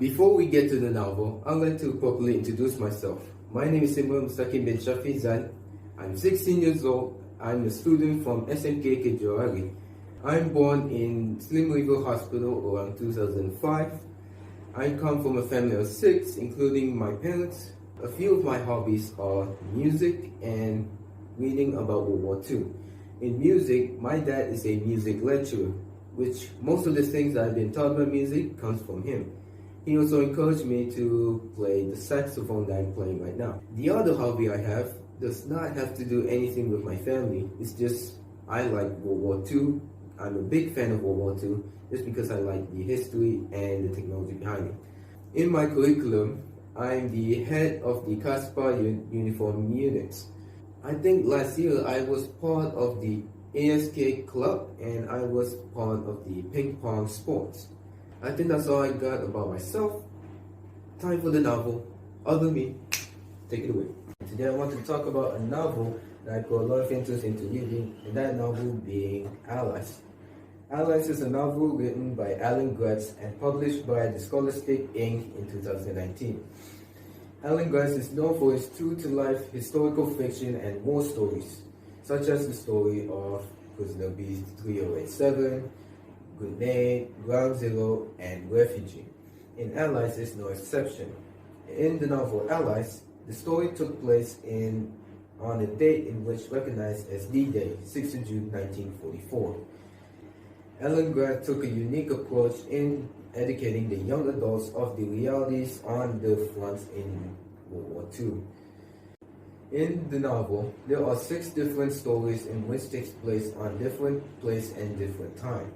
Before we get to the novel, I'm going to properly introduce myself. My name is Imran Mustaqim bin Shafi Zan. I'm 16 years old. I'm a student from SMK Kejoari. I'm born in Slim River Hospital around 2005. I come from a family of 6, including my parents. A few of my hobbies are music and reading about World War II. In music, my dad is a music lecturer, which most of the things that I've been taught about music comes from him. He also encouraged me to play the saxophone that I'm playing right now. The other hobby I have does not have to do anything with my family. It's just I like World War II. I'm a big fan of World War II just because I like the history and the technology behind it. In my curriculum, I'm the head of the CASPA uniform units. I think last year I was part of the ASK club and I was part of the ping pong sports. I think that's all I got about myself. Time for the novel. Other me, take it away. Today I want to talk about a novel that I put a lot of interest into reading, and that novel being Allies. Allies is a novel written by Gratz and published by the Scholastic Inc. in 2019. Gratz is known for his true-to-life historical fiction and war stories, such as the story of Prisoner B3087, Grenade, Ground Zero, and Refugee. In Allies is no exception. In the novel Allies, the story took place on a date in which recognized as D-Day, 6th of June 1944. Gratz took a unique approach in educating the young adults of the realities on the fronts in World War II. In the novel, there are 6 different stories in which takes place on different place and different time.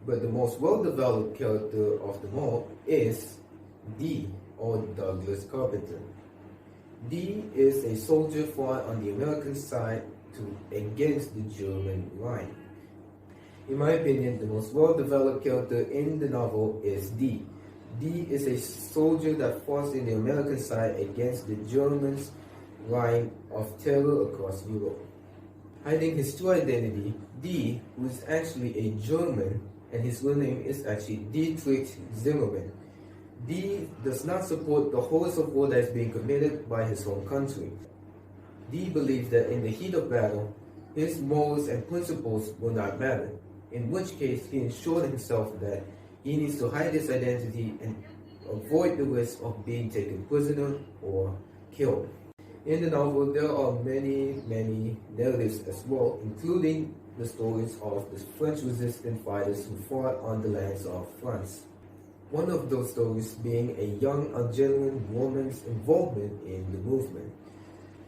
But the most well-developed character of them all is D, or Douglas Carpenter. D is a soldier fought on the American side against the German line. In my opinion, the most well-developed character in the novel is D. D is a soldier that fought in the American side against the Germans' line of terror across Europe. Hiding his true identity, D, who is actually a German, and his real name is actually Dietrich Zimmermann. D does not support the horrors of war that is being committed by his home country. D believes that in the heat of battle, his morals and principles will not matter, in which case he ensured himself that he needs to hide his identity and avoid the risk of being taken prisoner or killed. In the novel, there are many narratives as well, including the stories of the French resistance fighters who fought on the lands of France. One of those stories being a young Algerian woman's involvement in the movement.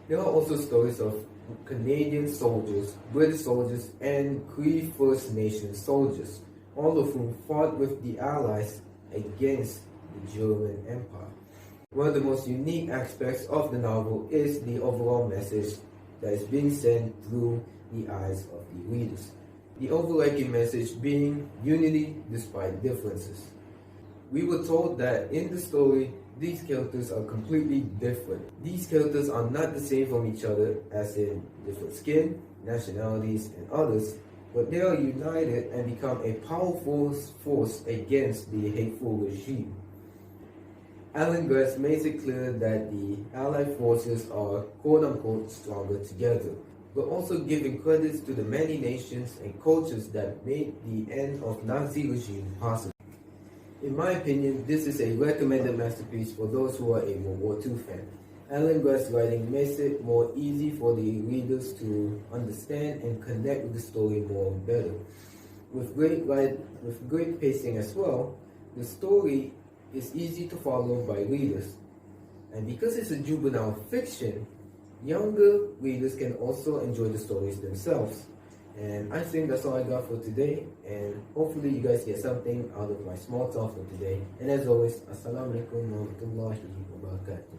There are also stories of Canadian soldiers, British soldiers, and Cree First Nation soldiers, all of whom fought with the Allies against the German Empire. One of the most unique aspects of the novel is the overall message that is being sent through the eyes of the readers. The overarching message being unity despite differences. We were told that in the story, these characters are completely different. These characters are not the same from each other, as in different skin, nationalities, and others, but they are united and become a powerful force against the hateful regime. Gratz makes it clear that the Allied forces are quote-unquote stronger together, but also giving credits to the many nations and cultures that made the end of Nazi regime possible. In my opinion, this is a recommended masterpiece for those who are a World War II fan. Gratz's writing makes it more easy for the readers to understand and connect with the story more and better. With great pacing as well, the story is easy to follow by readers. And because it's a juvenile fiction, younger readers can also enjoy the stories themselves. And I think that's all I got for today, and hopefully you guys get something out of my small talk for today. And as always, Assalamu alaikum wa rahmatullahi wa barakatuh.